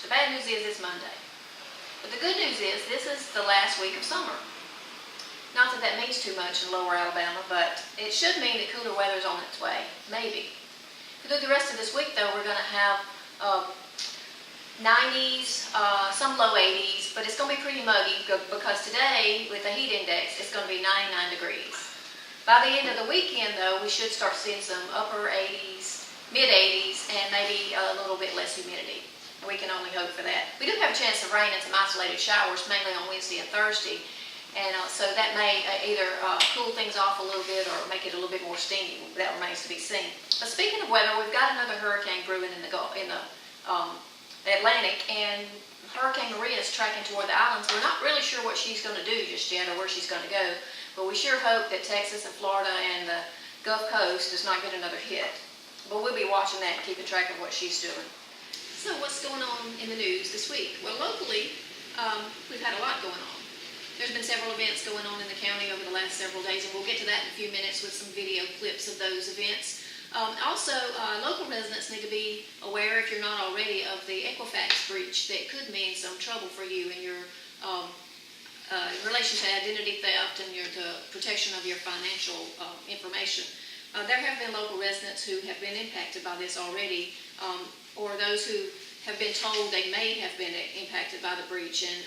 The bad news is it's Monday. But the good news is this is the last week of summer. Not that that means too much in lower Alabama, but it should mean that cooler weather is on its way. Maybe. Through the rest of this week, though, we're going to have 90s, some low 80s, but it's going to be pretty muggy because today, with the heat index, it's going to be 99 degrees. By the end of the weekend, though, we should start seeing some upper 80s, mid 80s, and maybe a little bit less humidity. And we can only hope for that. We do have a chance of rain and some isolated showers, mainly on Wednesday and Thursday. And so that may either cool things off a little bit or make it a little bit more steamy. That remains to be seen. But speaking of weather, we've got another hurricane brewing in the Atlantic, and Hurricane Maria is tracking toward the islands. We're not really sure what she's going to do just yet or where she's going to go, but we sure hope that Texas and Florida and the Gulf Coast does not get another hit. But we'll be watching that and keeping track of what she's doing. So what's going on in the news this week? Well, locally, we've had a lot going on. There's been several events going on in the county over the last several days, and we'll get to that in a few minutes with some video clips of those events. Also, local residents need to be aware, if you're not already, of the Equifax breach that could mean some trouble for you in your relation to identity theft and the protection of your financial information. There have been local residents who have been impacted by this already, or those who have been told they may have been impacted by the breach, and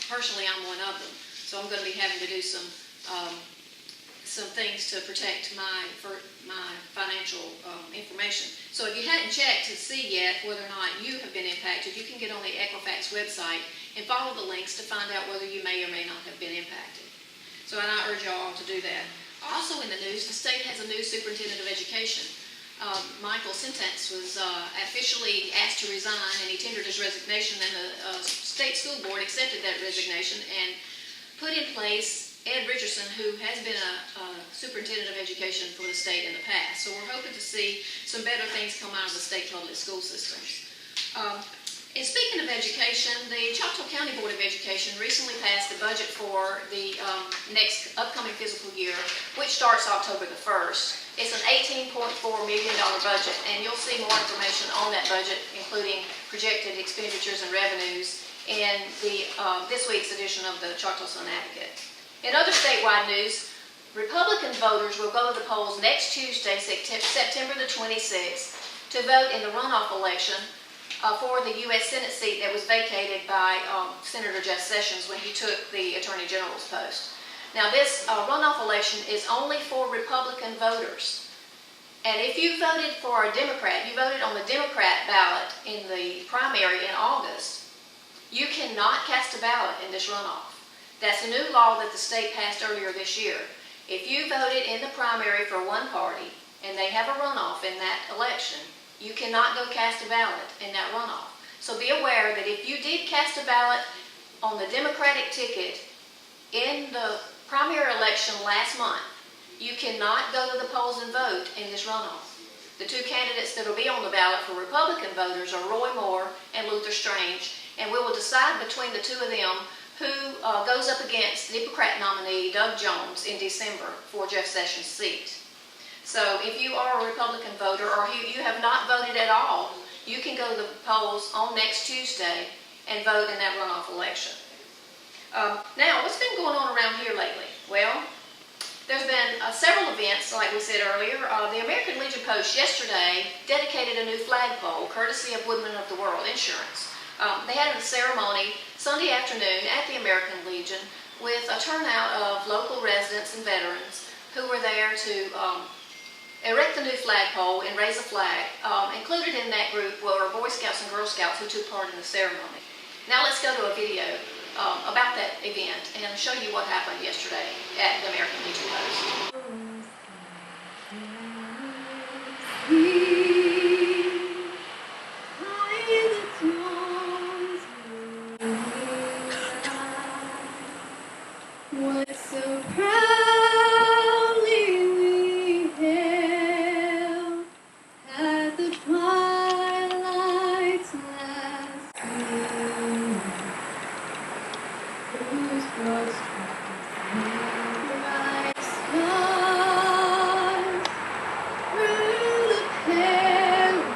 personally I'm one of them. So I'm going to be having to do some things to protect my financial information. So if you hadn't checked to see yet whether or not you have been impacted, you can get on the Equifax website and follow the links to find out whether you may or may not have been impacted. So I urge you all to do that. Also in the news, the state has a new superintendent of education. Michael Sentence was officially asked to resign, and he tendered his resignation, and the state school board accepted that resignation and put in place Ed Richardson, who has been a superintendent of education for the state in the past. So we're hoping to see some better things come out of the state public school systems. And speaking of education, the Choctaw County Board of Education recently passed the budget for the next upcoming fiscal year, which starts October the 1st. It's an $18.4 million budget, and you'll see more information on that budget, including projected expenditures and revenues, in this week's edition of the Choctaw Sun Advocate. In other statewide news, Republican voters will go to the polls next Tuesday, September the 26th, to vote in the runoff election for the U.S. Senate seat that was vacated by Senator Jeff Sessions when he took the Attorney General's post. Now this runoff election is only for Republican voters. And if you voted for a Democrat, you voted on the Democrat ballot in the primary in August, you cannot cast a ballot in this runoff. That's a new law that the state passed earlier this year. If you voted in the primary for one party and they have a runoff in that election, you cannot go cast a ballot in that runoff. So be aware that if you did cast a ballot on the Democratic ticket in the primary election last month, you cannot go to the polls and vote in this runoff. The two candidates that will be on the ballot for Republican voters are Roy Moore and Luther Strange, and we will decide between the two of them who goes up against Democrat nominee Doug Jones in December for Jeff Sessions' seat. So if you are a Republican voter, or you have not voted at all, you can go to the polls on next Tuesday and vote in that runoff election. Now, what's been going on around here lately? Well, there's been several events, like we said earlier. The American Legion Post yesterday dedicated a new flagpole, courtesy of Woodmen of the World Insurance. They had a ceremony Sunday afternoon at the American Legion with a turnout of local residents and veterans who were there to erect the new flagpole and raise a flag. Included in that group were Boy Scouts and Girl Scouts who took part in the ceremony. Now let's go to a video about that event and show you what happened yesterday at the American Legion Post. What so proudly we hailed at the twilight's last gleam, whose broad stripes bright stars through the perilous.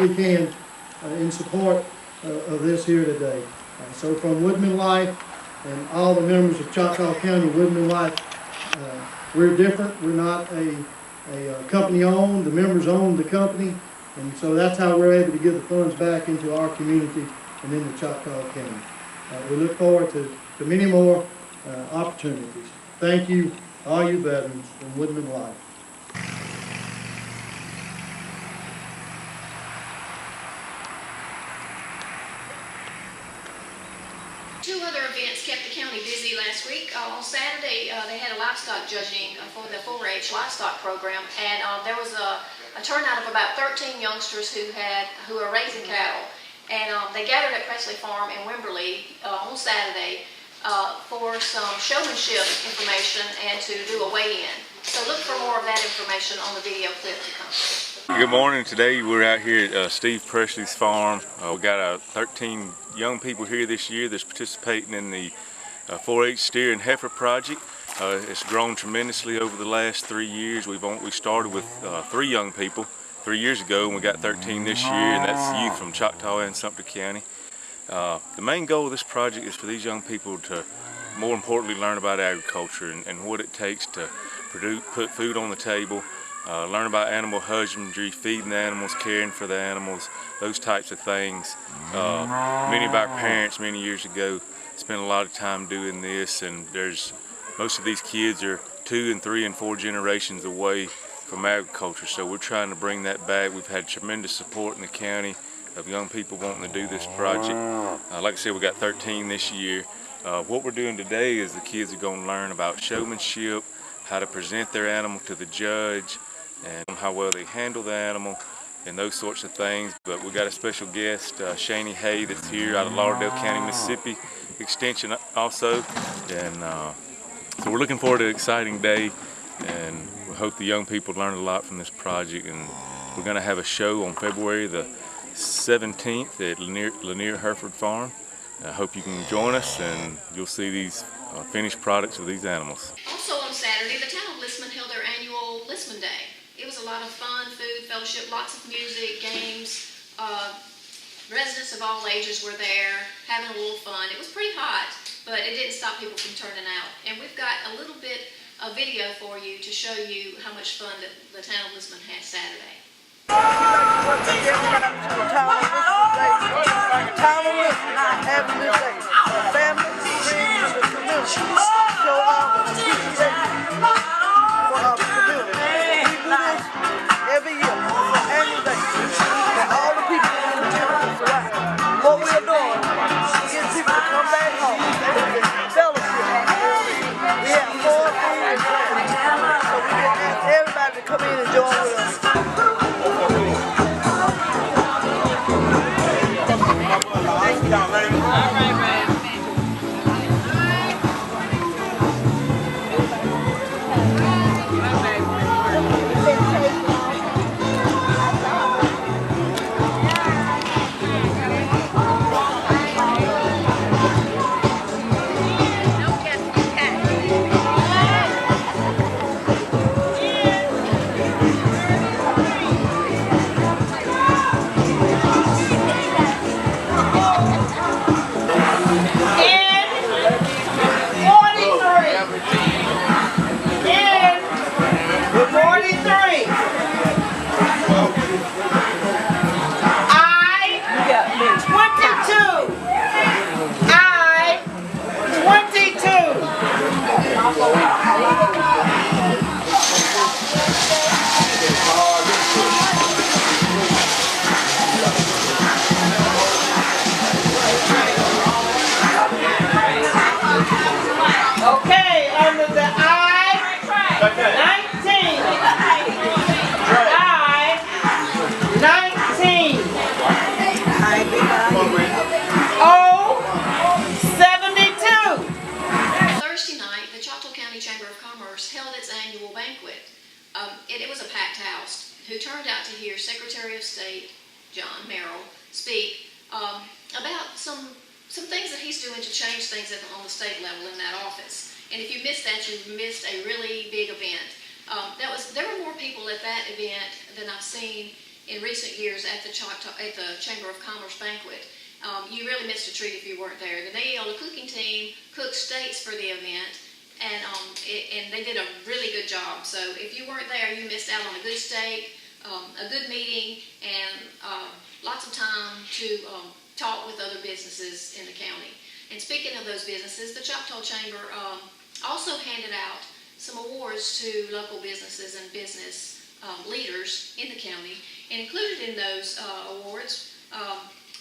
We can in support of this here today. So from Woodman Life and all the members of Choctaw County Woodman Life, we're different. We're not a company owned. The members own the company, and so that's how we're able to give the funds back into our community and into Choctaw County. We look forward to many more opportunities. Thank you, all you veterans from Woodman Life. Two other events kept the county busy last week. On Saturday, they had a livestock judging for the 4-H livestock program, and there was a turnout of about 13 youngsters who are raising cattle, and they gathered at Presley Farm in Wimberley on Saturday for some showmanship information and to do a weigh-in. So look for more of that information on the video clip to come. Good morning. Today we're out here at Steve Presley's farm. We got 13 young people here this year that's participating in the 4-H steer and heifer project. It's grown tremendously over the last 3 years. We started with 3 young people 3 years ago, and we got 13 this year, and that's youth from Choctaw and Sumter County. The main goal of this project is for these young people to, more importantly, learn about agriculture and what it takes to put food on the table. Learn about animal husbandry, feeding the animals, caring for the animals, those types of things. Many of our parents many years ago spent a lot of time doing this, and most of these kids are 2 and 3 and 4 generations away from agriculture, so we're trying to bring that back. We've had tremendous support in the county of young people wanting to do this project. Like I said, we got 13 this year. What we're doing today is the kids are going to learn about showmanship, how to present their animal to the judge, and how well they handle the animal and those sorts of things. But we got a special guest, Shani Hay, that's here out of Lauderdale County, Mississippi Extension also, and so we're looking forward to an exciting day, and we hope the young people learn a lot from this project. And we're going to have a show on February the 17th at Lanier Hereford Farm. I hope you can join us, and you'll see these finished products of these animals. Also on Saturday, the town of Listman held their annual Listman Day. It was a lot of fun, food, fellowship, lots of music, games. Residents of all ages were there, having a little fun. It was pretty hot, but it didn't stop people from turning out. And we've got a little bit of video for you to show you how much fun that the town of Listman had Saturday. Town of Listman, having this day. Family, friends, and community. So appreciation for our community. We do this every year, annual day. And all the people in the community surround. What we are doing is getting people to come back home. Fellowship. We have 4 food and drinks. So we can ask everybody to come in and join with us. Okay, under the I-19. I-19. O-72. Thursday night, the Choctaw County Chamber of Commerce held its annual banquet. It was a packed house. Who turned out to hear Secretary of State John Merrill speak about some things that he's doing to change things on the state level in that office. And if you missed that, you missed a really big event. There were more people at that event than I've seen in recent years at the Chamber of Commerce banquet. You really missed a treat if you weren't there. The Neola cooking team cooked steaks for the event, and they did a really good job. So if you weren't there, you missed out on a good steak, a good meeting, and lots of time to talk with other businesses in the county. And speaking of those businesses, the Choctaw Chamber also handed out some awards to local businesses and business leaders in the county. And included in those awards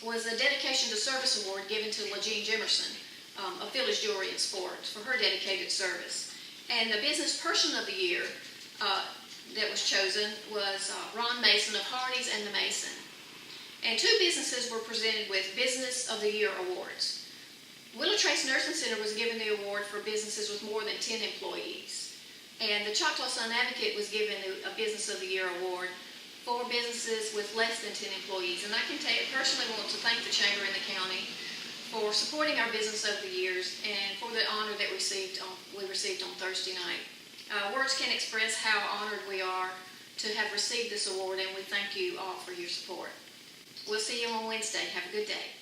was a Dedication to Service Award given to LaJean Jimerson of Village Jewelry and Sports for her dedicated service. And the Business Person of the Year that was chosen was Ron Mason of Hardee's and the Mason. And two businesses were presented with Business of the Year awards. Willow Trace Nursing Center was given the award for businesses with more than 10 employees. And the Choctaw Sun Advocate was given a Business of the Year award for businesses with less than 10 employees. And I can personally want to thank the Chamber and the county for supporting our Business of the Years and for the honor that we received on Thursday night. Words can't express how honored we are to have received this award, and we thank you all for your support. We'll see you on Wednesday. Have a good day.